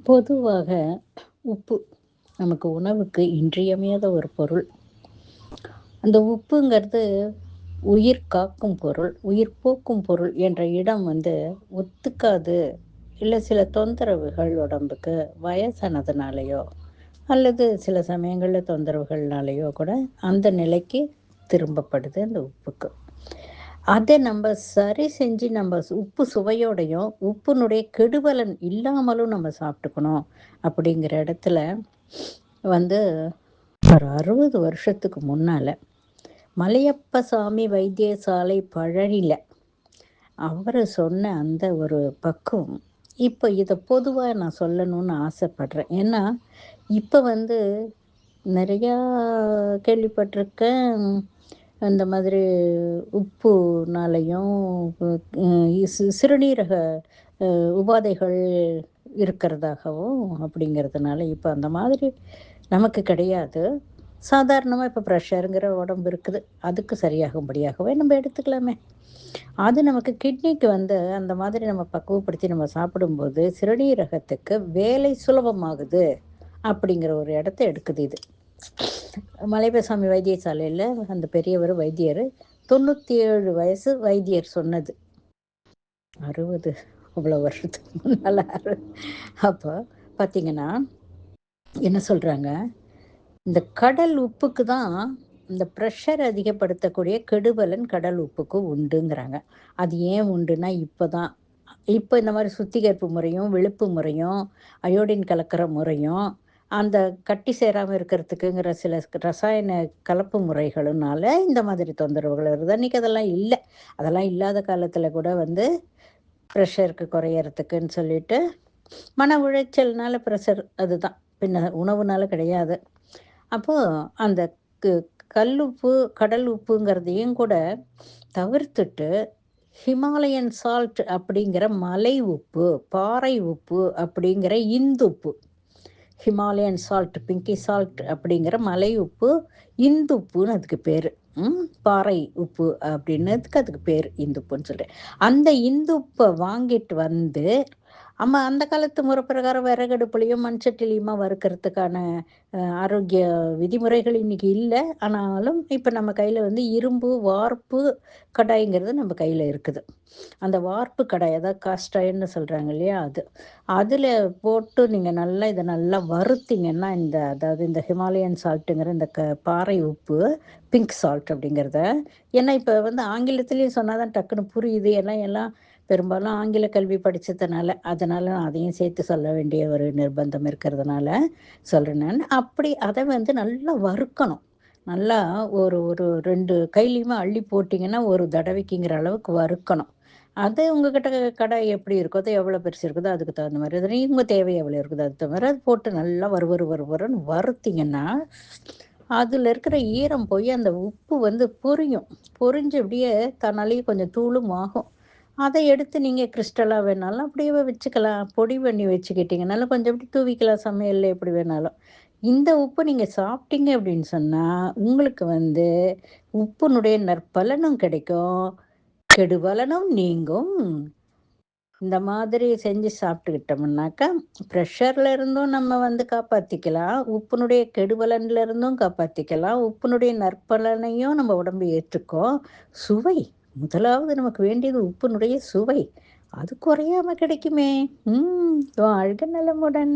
பொதுவாக உப்பு நமக்கு உணவுக்கு இன்றியமையாத ஒரு பொருள். அந்த உப்புங்கிறது உயிர் காக்கும் பொருள், உயிர் போக்கும் பொருள் என்ற இடம் ஒத்துக்காது. இல்ல சில தொந்தரவுகள் உடம்புக்கு வயசானதுனாலயோ, அல்லது சில சமயங்கள்ல தொந்தரவுகள்னாலயோ கூட அந்த நிலைக்கு திரும்பப்படுது அந்த உப்புக்கு. அத நம்ப சரி செஞ்சு உப்பு சுவையோடையும், உப்புனுடைய கெடுபலன் இல்லாமலும் நம்ம சாப்பிட்டுக்கணும். அப்படிங்கிற இடத்துல வந்து ஒரு 60 வருஷத்துக்கு முன்னால, மலையப்பசாமி வைத்தியசாலை பழனில அவரு சொன்ன அந்த ஒரு பக்குவம், இப்ப இத பொதுவா நான் சொல்லணும்னு ஆசைப்படுறேன். ஏன்னா, இப்ப நெறையா கேள்விப்பட்டிருக்கேன். அந்த மாதிரி உப்புனாலயும் அ சிறுநீரக உபாதைகள் இருக்கிறதாகவும் அப்படிங்கிறதுனால, இப்ப அந்த மாதிரி நமக்கு கிடையாது. சாதாரணமா இப்ப ப்ரெஷருங்கிற உடம்பு இருக்குது. அதுக்கு சரியாகும்படியாகவே நம்ம எடுத்துக்கலாமே. அது நமக்கு கிட்னிக்கு அந்த மாதிரி நம்ம பக்குவப்படுத்தி நம்ம சாப்பிடும்போது, சிறுநீரகத்துக்கு வேலை சுலபமாகுது. அப்படிங்கிற ஒரு இடத்த எடுக்குது இது. மலையப்பசாமி வைத்தியசாலையில அந்த பெரியவர் வைத்தியரு 97 வயசு வைத்தியர் சொன்னது. 60 அவ்வளோ வருஷத்துக்கு முன்னால அப்போ பார்த்தீங்கன்னா, என்ன சொல்றாங்க, இந்த கடல் உப்புக்கு தான் இந்த பிரஷர் அதிகப்படுத்தக்கூடிய கெடுபலன் கடல் உப்புக்கு உண்டுங்கிறாங்க. அது ஏன் உண்டுன்னா, இப்ப இந்த மாரி சுத்திகரிப்பு முறையும், வெளுப்பு முறையும், அயோடின் கலக்கிற முறையும், அந்த கட்டி சேராம இருக்கிறதுக்குங்கிற சில ரசாயன கலப்பு முறைகளுனால இந்த மாதிரி தொந்தரவுகள் வருது. அன்னைக்கு அதெல்லாம் இல்ல. அதெல்லாம் இல்லாத காலத்துல கூட பிரஷருக்கு குறையறதுக்குன்னு சொல்லிட்டு, மன உளைச்சல்னால பிரஷர் அதுதான். பின்ன உணவுனால கிடையாது. அப்போ அந்த கு கல்லுப்பு, கடல் உப்புங்கிறதையும் கூட தவிர்த்துட்டு, ஹிமாலயன் சால்ட் அப்படிங்கிற மலை உப்பு, பாறை உப்பு அப்படிங்கிற இந்துப்பு. ஹிமாலயன் சால்ட், பிங்கி சால்ட் அப்படிங்கிற மலை உப்பு, இந்துப்புன்னு அதுக்கு பேரு. பாறை உப்பு அப்படின்னதுக்கு அதுக்கு பேரு இந்துப்புன்னு சொல்லிட்டு. அந்த இந்துப்ப வாங்கிட்டு ஆமா அந்த காலத்து முறை பிரகாரம் விறகடுப்புலயும், மண் சட்டிலயுமா வறுக்கிறதுக்கான ஆரோக்கிய விதிமுறைகள் இன்னைக்கு இல்ல. ஆனாலும் இப்ப நம்ம கையில இரும்பு வார்ப்பு கடாய்ங்கிறது நம்ம கையில இருக்குது. அந்த வார்ப்பு கடாய் அதாவது காஸ்ட் அயர்ன்னு சொல்றாங்க இல்லையா? அது. அதுல போட்டு நீங்க இத நல்லா வறுத்தீங்கன்னா, அதாவது இந்த ஹிமாலயன் சால்ட்டுங்கிற இந்த பாறை உப்பு, பிங்க் சால்ட் அப்படிங்கிறத. ஏன்னா இப்ப ஆங்கிலத்திலயும் சொன்னா தான் டக்குனு புரியுது. ஏன்னா எல்லாம் பெரும்பாலும் ஆங்கில கல்வி படிச்சதுனால, அதனால நான் அதையும் சேர்த்து சொல்ல வேண்டிய ஒரு நிர்பந்தம் இருக்கிறதுனால சொல்றேன் நானு. அப்படி அத நல்லா வறுக்கணும். நல்லா ஒரு ஒரு 2 கையிலயுமே அள்ளி போட்டீங்கன்னா, ஒரு தடவைக்குங்கிற அளவுக்கு வறுக்கணும். அது உங்ககிட்ட கடாய் எப்படி இருக்கோ, அது எவ்வளோ பெருசு இருக்குதோ அதுக்கு தகுந்த மாரி. அது உங்க தேவை எவ்வளோ இருக்குதோ அதுக்கு தகுந்த மாரி அது போட்டு நல்லா வறுவறுன்னு வறுத்தீங்கன்னா, அதுல இருக்கிற ஈரம் போய் அந்த உப்பு பொரியும். பொரிஞ்சு அப்படியே தன்னாலேயே கொஞ்சம் தூளும் ஆகும். அத எடுத்து நீங்க கிறிஸ்டலா வேணாலும் அப்படியே வச்சுக்கலாம். பொடி பண்ணி வச்சுக்கிட்டீங்கனாலும் கொஞ்சம் அப்படி தூவிக்கலாம் சமையல்ல எப்படி வேணாலும். இந்த உப்பு நீங்க சாப்பிட்டீங்க அப்படின்னு சொன்னா, உங்களுக்கு உப்புனுடைய நற்பலனும் கிடைக்கும். கெடுபலனும் நீங்கும். இந்த மாதிரி செஞ்சு சாப்பிட்டுக்கிட்டோம்னாக்கா, ப்ரெஷர்ல இருந்தும் நம்ம காப்பாத்திக்கலாம். உப்புனுடைய கெடுபலன்ல இருந்தும் காப்பாத்திக்கலாம். உப்புனுடைய நற்பலனையும் நம்ம உடம்பு ஏற்றுக்கும். சுவை, முதலாவது நமக்கு வேண்டியது உப்புனுடைய சுவை. அது குறையாம கிடைக்குமே! வாழ்க நலமுடன்.